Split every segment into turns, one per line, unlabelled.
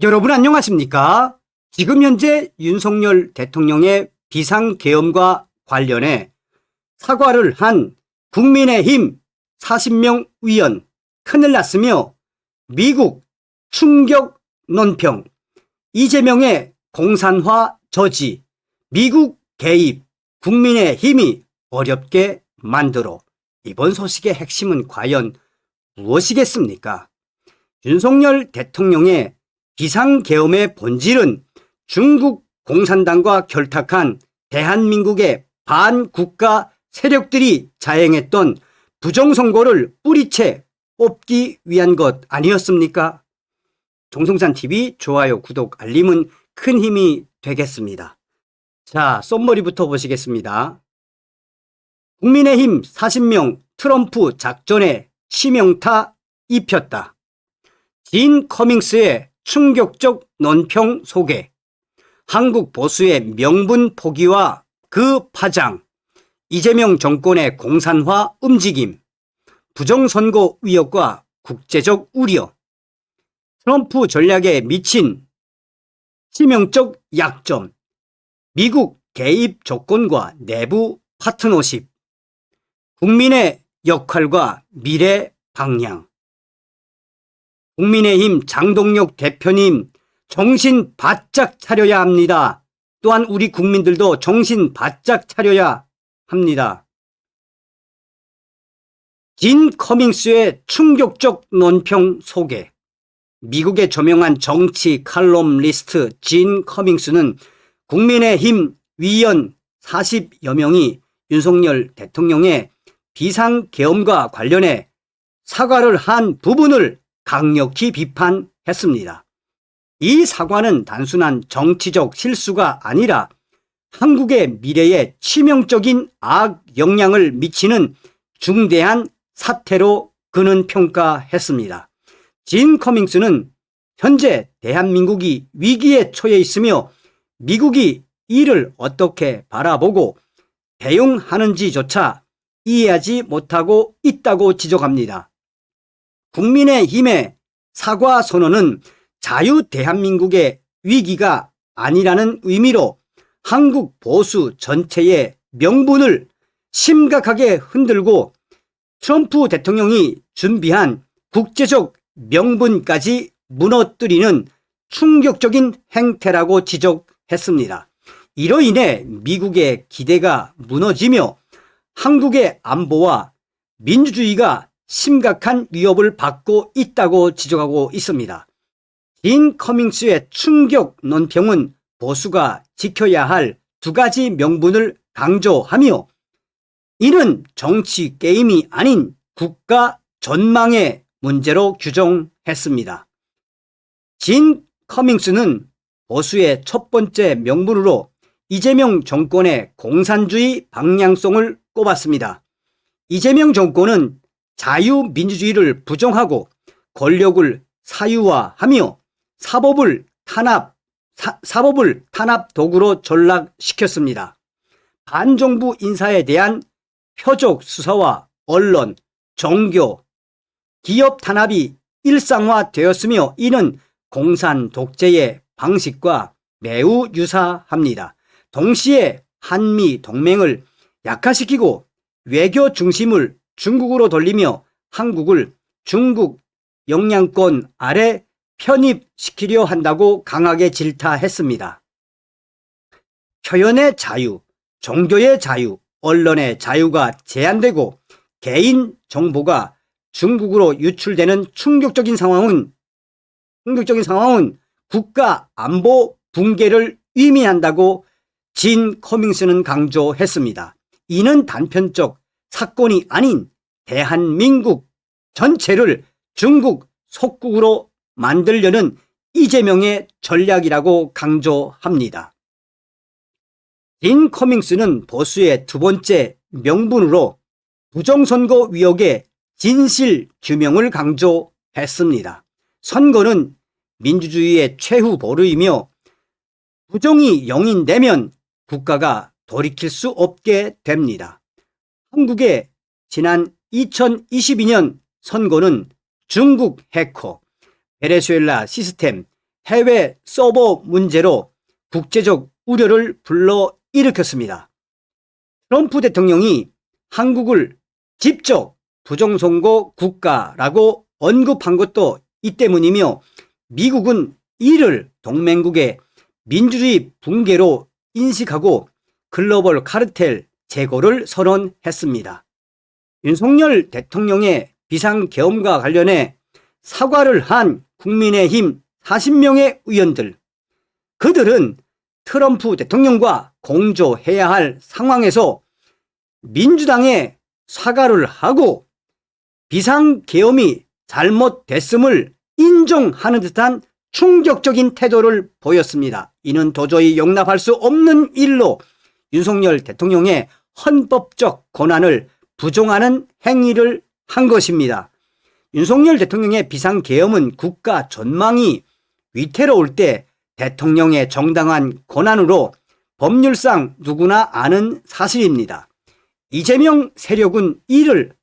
여러분 안녕하십니까? 지금 현재 윤석열 대통령의 비상계엄과 관련해 사과를 한 국민의힘 40명 의원 큰일 났으며 미국 충격 논평, 이재명의 공산화 저지, 미국 개입, 국민의힘이 어렵게 만들어 이번 소식의 핵심은 과연 무엇이겠습니까? 윤석열 대통령의 비상계엄의 본질은 중국 공산당과 결탁한 대한민국의 반국가 세력들이 자행했던 부정선거를 뿌리채 뽑기 위한 것 아니었습니까? 종성산TV 좋아요, 구독, 알림은 큰 힘이 되겠습니다. 자, 썸머리부터 보시겠습니다. 국민의힘 40명 트럼프 작전에 치명타 입혔다. 진 커밍스의 충격적 논평 소개, 한국 보수의 명분 포기와 그 파장, 이재명 정권의 공산화 움직임, 부정선거 의혹과 국제적 우려, 트럼프 전략에 미친 치명적 약점, 미국 개입 조건과 내부 파트너십, 국민의 역할과 미래 방향. 국민의힘 장동혁 대표님, 정신 바짝 차려야 합니다. 또한 우리 국민들도 정신 바짝 차려야 합니다. 진 커밍스의 충격적 논평 소개. 미국의 저명한 정치 칼럼니스트 진 커밍스는 국민의힘 위원 40여 명이 윤석열 대통령의 비상계엄과 관련해 사과를 한 부분을 강력히 비판했습니다. 이 사과는 단순한 정치적 실수가 아니라 한국의 미래에 치명적인 악영향을 미치는 중대한 사태로 그는 평가했습니다. 진 커밍스는 현재 대한민국이 위기에 처해 있으며 미국이 이를 어떻게 바라보고 대응하는지조차 이해하지 못하고 있다고 지적합니다. 국민의힘의 사과 선언은 자유 대한민국의 위기가 아니라는 의미로 한국 보수 전체의 명분을 심각하게 흔들고 트럼프 대통령이 준비한 국제적 명분까지 무너뜨리는 충격적인 행태라고 지적했습니다. 이로 인해 미국의 기대가 무너지며 한국의 안보와 민주주의가 심각한 위협을 받고 있다고 지적하고 있습니다. 진 커밍스의 충격 논평은 보수가 지켜야 할 두 가지 명분을 강조하며 이는 정치 게임이 아닌 국가 전망의 문제로 규정했습니다. 진 커밍스는 보수의 첫 번째 명분으로 이재명 정권의 공산주의 방향성을 꼽았습니다. 이재명 정권은 자유민주주의를 부정하고 권력을 사유화하며 사법을 탄압 도구로 전락시켰습니다. 반정부 인사에 대한 표적 수사와 언론, 종교, 기업 탄압이 일상화되었으며 이는 공산 독재의 방식과 매우 유사합니다. 동시에 한미 동맹을 약화시키고 외교 중심을 중국으로 돌리며 한국을 중국 영향권 아래 편입시키려 한다고 강하게 질타했습니다. 표현의 자유, 종교의 자유, 언론의 자유가 제한되고 개인 정보가 중국으로 유출되는 충격적인 상황은 국가 안보 붕괴를 의미한다고 진 커밍스는 강조했습니다. 이는 단편적 사건이 아닌 대한민국 전체를 중국 속국으로 만들려는 이재명의 전략이라고 강조합니다. 진 커밍스는 보수의 두 번째 명분으로 부정선거 의혹의 진실 규명을 강조했습니다. 선거는 민주주의의 최후 보루이며 부정이 용인되면 국가가 돌이킬 수 없게 됩니다. 한국의 지난 2022년 선거는 중국 해커, 베네수엘라 시스템, 해외 서버 문제로 국제적 우려를 불러일으켰습니다. 트럼프 대통령이 한국을 직접 부정선거 국가라고 언급한 것도 이 때문이며 미국은 이를 동맹국의 민주주의 붕괴로 인식하고 글로벌 카르텔 제거를 선언했습니다. 윤석열 대통령의 비상계엄과 관련해 사과를 한 국민의힘 40명의 의원들, 그들은 트럼프 대통령과 공조해야 할 상황에서 민주당에 사과를 하고 비상계엄이 잘못됐음을 인정하는 듯한 충격적인 태도를 보였습니다. 이는 도저히 용납할 수 없는 일로 윤석열 대통령의 헌법적 권한을 부정하는 행위를 한 것입니다. 윤석열 대통령의 비상계엄은 국가 전망이 위태로울 때 대통령의 정당한 권한으로 법률상 누구나 아는 사실입니다. 이재명 세력은 이를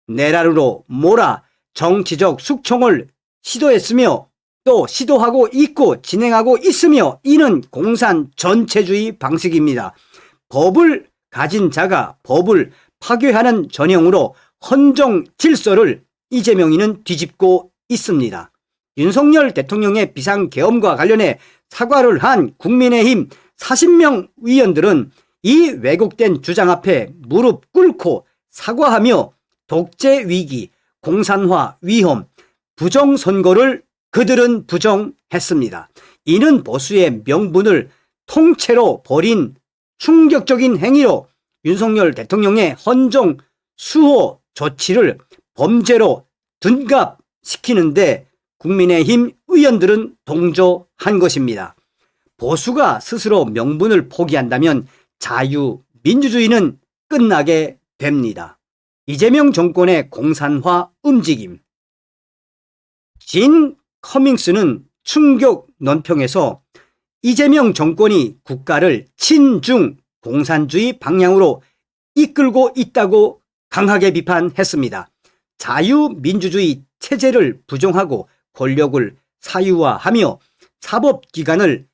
내라르로 몰아 정치적 숙청을 시도했으며 또 시도하고 있고 진행하고 있으며 이는 공산 전체주의 방식입니다. 법을 가진 자가 법을 파괴하는 전형으로 헌정 질서를 이재명이는 뒤집고 있습니다. 윤석열 대통령의 비상계엄과 관련해 사과를 한 국민의힘 40명 의원들은 이 왜곡된 주장 앞에 무릎 꿇고 사과하며 독재 위기, 공산화 위험, 부정선거를 그들은 부정했습니다. 이는 보수의 명분을 통째로 버린 충격적인 행위로 윤석열 대통령의 헌정 수호 조치를 범죄로 둔갑시키는데 국민의힘 의원들은 동조한 것입니다. 보수가 스스로 명분을 포기한다면 자유민주주의는 끝나게 됩니다. 이재명 정권의 공산화 움직임. 진 커밍스는 충격 논평에서 이재명 정권이 국가를 친중 공산주의 방향으로 이끌고 있다고 강하게 비판했습니다. 자유민주주의 체제를 부정하고 권력을 사유화하며 사법기관을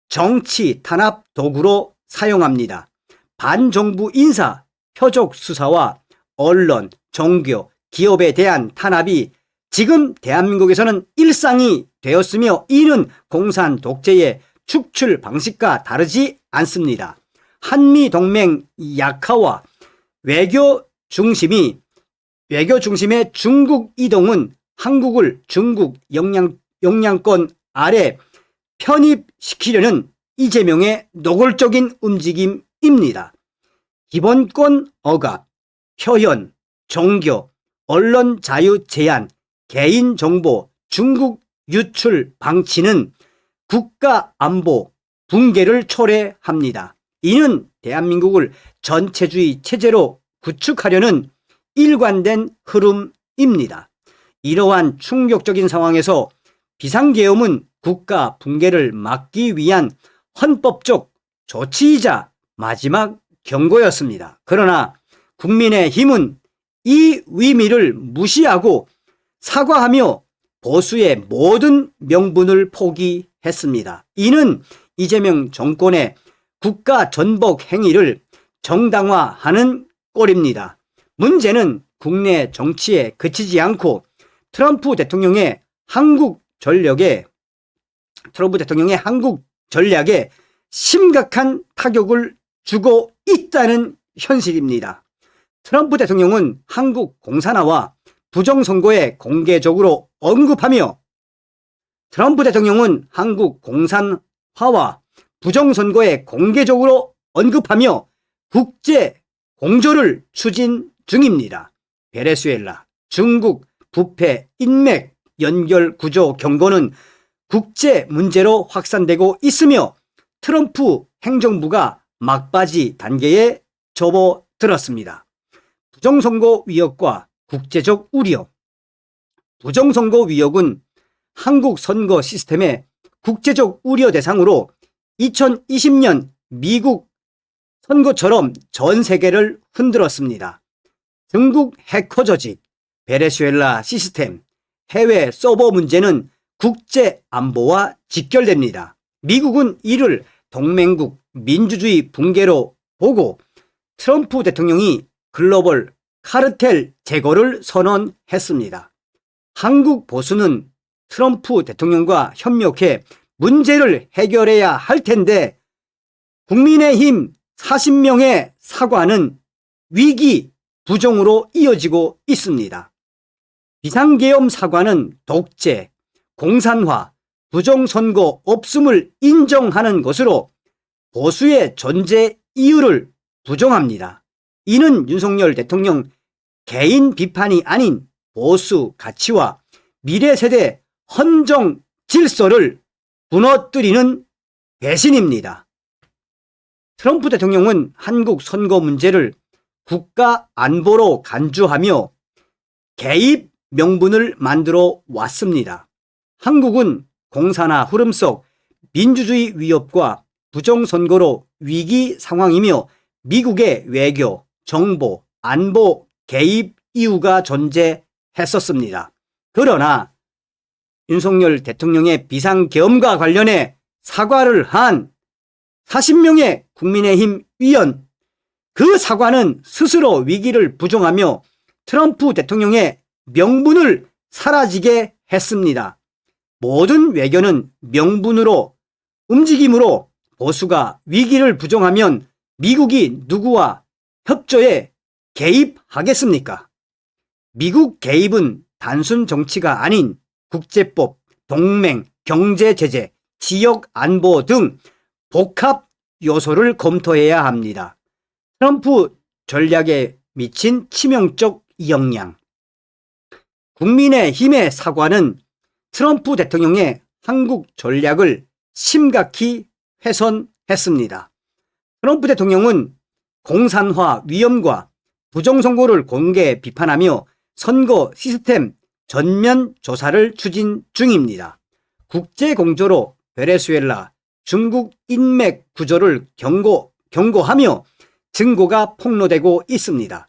정치 탄압 도구로 사용합니다. 반정부 인사, 표적 수사와 언론, 종교, 기업에 대한 탄압이 지금 대한민국에서는 일상이 되었으며 이는 공산 독재의 축출 방식과 다르지 않습니다. 한미동맹 약화와 외교 중심의 중국 이동은 한국을 중국 영향권 아래 편입시키려는 이재명의 노골적인 움직임입니다. 기본권 억압, 표현, 종교, 언론 자유 제한, 개인정보 중국 유출 방치는 국가 안보 붕괴를 초래합니다. 이는 대한민국을 전체주의 체제로 구축하려는 일관된 흐름입니다. 이러한 충격적인 상황에서 비상계엄은 국가 붕괴를 막기 위한 헌법적 조치이자 마지막 경고였습니다. 그러나 국민의힘은 이 의미를 무시하고 사과하며 보수의 모든 명분을 포기했습니다. 이는 이재명 정권의 국가 전복 행위를 정당화하는 꼴입니다. 문제는 국내 정치에 그치지 않고 트럼프 대통령의 한국 전략에 심각한 타격을 주고 있다는 현실입니다. 트럼프 대통령은 한국 공산화와 부정선거에 공개적으로 언급하며 트럼프 대통령은 한국 공산화와 부정선거에 공개적으로 언급하며 국제 공조를 추진 중입니다. 베네수엘라, 중국 부패 인맥 연결 구조 경고는 국제 문제로 확산되고 있으며 트럼프 행정부가 막바지 단계에 접어들었습니다. 부정선거 위협과 국제적 우려. 부정선거 위협은 한국 선거 시스템의 국제적 우려 대상으로 2020년 미국 선거처럼 전 세계를 흔들었습니다. 중국 해커 조직, 베네수엘라 시스템, 해외 서버 문제는 국제 안보와 직결됩니다. 미국은 이를 동맹국 민주주의 붕괴로 보고 트럼프 대통령이 글로벌 카르텔 제거를 선언했습니다. 한국 보수는 트럼프 대통령과 협력해 문제를 해결해야 할 텐데 국민의힘 40명의 사과는 위기 부정으로 이어지고 있습니다. 비상계엄 사과는 독재, 공산화, 부정선거 없음을 인정하는 것으로 보수의 존재 이유를 부정합니다. 이는 윤석열 대통령 개인 비판이 아닌 보수 가치와 미래 세대 헌정 질서를 무너뜨리는 배신입니다. 트럼프 대통령은 한국 선거 문제를 국가 안보로 간주하며 개입 명분을 만들어 왔습니다. 한국은 공산화 흐름 속 민주주의 위협과 부정선거로 위기 상황이며 미국의 외교, 정보, 안보 개입 이유가 존재했었습니다. 그러나 윤석열 대통령의 비상계엄과 관련해 사과를 한 40명의 국민의힘 위원, 그 사과는 스스로 위기를 부정하며 트럼프 대통령의 명분을 사라지게 했습니다. 모든 외교는 명분으로 움직임으로 보수가 위기를 부정하면 미국이 누구와 협조에 개입하겠습니까? 미국 개입은 단순 정치가 아닌 국제법, 동맹, 경제제재, 지역 안보 등 복합 요소를 검토해야 합니다. 트럼프 전략에 미친 치명적 영향. 국민의힘의 사과는 트럼프 대통령의 한국 전략을 심각히 훼손했습니다. 트럼프 대통령은 공산화 위험과 부정선거를 공개 비판하며 선거 시스템 전면 조사를 추진 중입니다. 국제공조로 베네수엘라, 중국 인맥 구조를 경고하며 증거가 폭로되고 있습니다.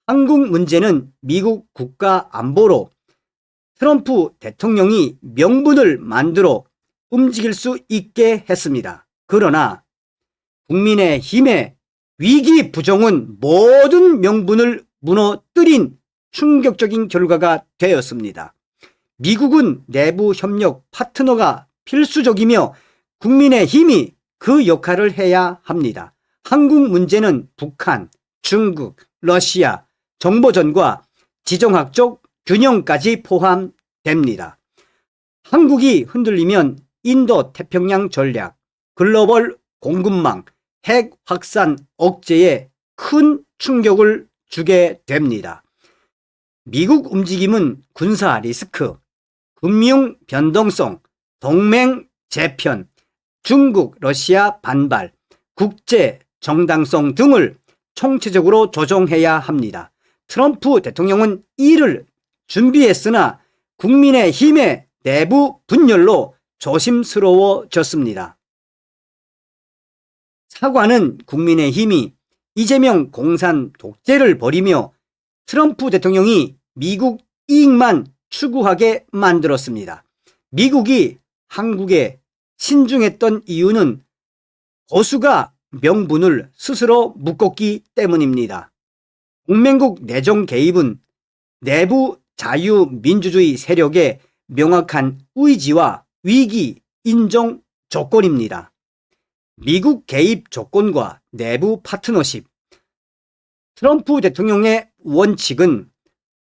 한국 문제는 미국 국가 안보로 트럼프 대통령이 명분을 만들어 움직일 수 있게 했습니다. 그러나 국민의힘의 위기 부정은 모든 명분을 무너뜨린 충격적인 결과가 되었습니다. 미국은 내부 협력 파트너가 필수적이며 국민의힘이 그 역할을 해야 합니다. 한국 문제는 북한, 중국, 러시아, 정보전과 지정학적 균형까지 포함됩니다. 한국이 흔들리면 인도 태평양 전략, 글로벌 공급망, 핵 확산 억제에 큰 충격을 주게 됩니다. 미국 움직임은 군사 리스크, 금융 변동성, 동맹 재편, 중국, 러시아 반발, 국제 정당성 등을 총체적으로 조정해야 합니다. 트럼프 대통령은 이를 준비했으나 국민의힘의 내부 분열로 조심스러워졌습니다. 사과는 국민의힘이 이재명 공산 독재를 벌이며 트럼프 대통령이 미국 이익만 추구하게 만들었습니다. 미국이 한국에 신중했던 이유는 보수가 명분을 스스로 묶었기 때문입니다. 동맹국 내정 개입은 내부 자유민주주의 세력의 명확한 의지와 위기 인정 조건입니다. 미국 개입 조건과 내부 파트너십. 트럼프 대통령의 원칙은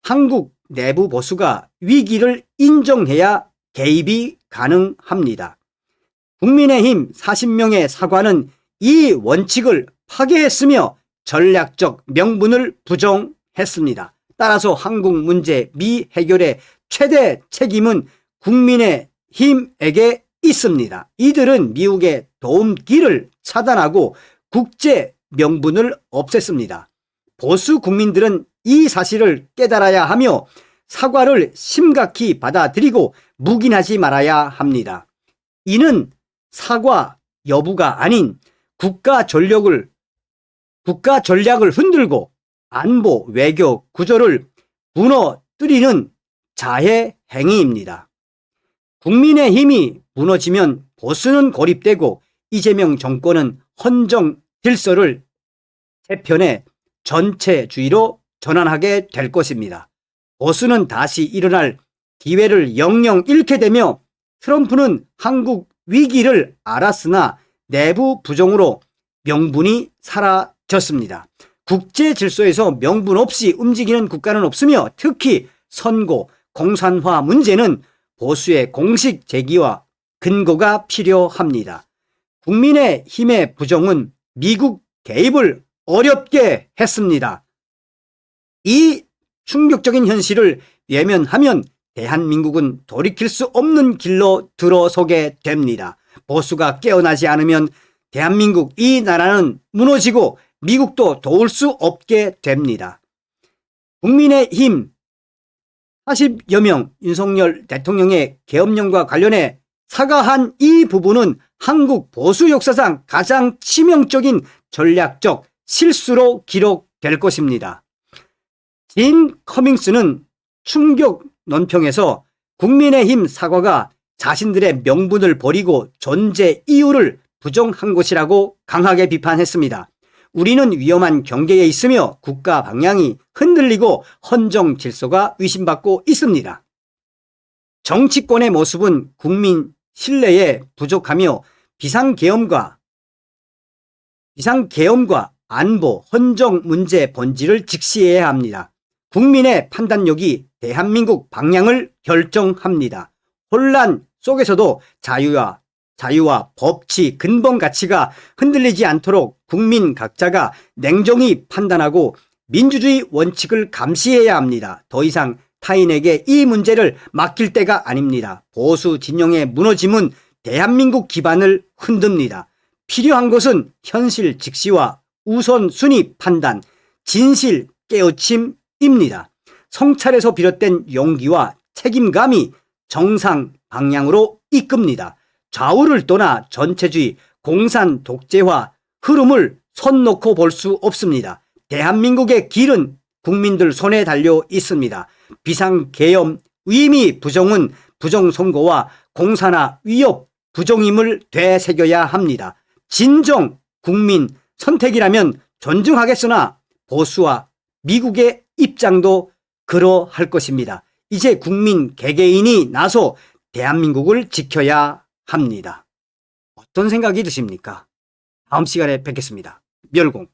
한국 내부 보수가 위기를 인정해야 개입이 가능합니다. 국민의힘 40명의 사과는 이 원칙을 파괴했으며 전략적 명분을 부정했습니다. 따라서 한국 문제 미해결의 최대 책임은 국민의힘에게 있습니다. 이들은 미국의 도움길을 차단하고 국제 명분을 없앴습니다. 보수 국민들은 이 사실을 깨달아야 하며 사과를 심각히 받아들이고 묵인하지 말아야 합니다. 이는 사과 여부가 아닌 국가 전략을 흔들고 안보 외교 구조를 무너뜨리는 자해 행위입니다. 국민의힘이 무너지면 보수는 고립되고 이재명 정권은 헌정 질서를 재편해 전체주의로 전환하게 될 것입니다. 보수는 다시 일어날 기회를 영영 잃게 되며 트럼프는 한국 위기를 알았으나 내부 부정으로 명분이 사라졌습니다. 국제 질서에서 명분 없이 움직이는 국가는 없으며 특히 선거, 공산화 문제는 보수의 공식 제기와 근거가 필요합니다. 국민의힘의 부정은 미국 개입을 어렵게 했습니다. 이 충격적인 현실을 외면하면 대한민국은 돌이킬 수 없는 길로 들어서게 됩니다. 보수가 깨어나지 않으면 대한민국 이 나라는 무너지고 미국도 도울 수 없게 됩니다. 국민의힘 40여 명 윤석열 대통령의 계엄령과 관련해 사과한 이 부분은 한국 보수 역사상 가장 치명적인 전략적 실수로 기록될 것입니다. 진 커밍스는 충격 논평에서 국민의힘 사과가 자신들의 명분을 버리고 존재 이유를 부정한 것이라고 강하게 비판했습니다. 우리는 위험한 경계에 있으며 국가 방향이 흔들리고 헌정 질서가 의심받고 있습니다. 정치권의 모습은 국민 신뢰에 부족하며 비상계엄과 안보, 헌정 문제 본질을 직시해야 합니다. 국민의 판단력이 대한민국 방향을 결정합니다. 혼란 속에서도 자유와 법치, 근본 가치가 흔들리지 않도록 국민 각자가 냉정히 판단하고 민주주의 원칙을 감시해야 합니다. 더 이상 타인에게 이 문제를 맡길 때가 아닙니다. 보수 진영의 무너짐은 대한민국 기반을 흔듭니다. 필요한 것은 현실 직시와 우선순위 판단, 진실 깨우침입니다. 성찰에서 비롯된 용기와 책임감이 정상 방향으로 이끕니다. 좌우를 떠나 전체주의, 공산 독재화 흐름을 손 놓고 볼 수 없습니다. 대한민국의 길은 국민들 손에 달려 있습니다. 비상계엄 의미 부정은 부정선거와 공산화 위협 부정임을 되새겨야 합니다. 진정 국민 선택이라면 존중하겠으나 보수와 미국의 입장도 그러할 것입니다. 이제 국민 개개인이 나서 대한민국을 지켜야 합니다. 어떤 생각이 드십니까? 다음 시간에 뵙겠습니다. 멸공.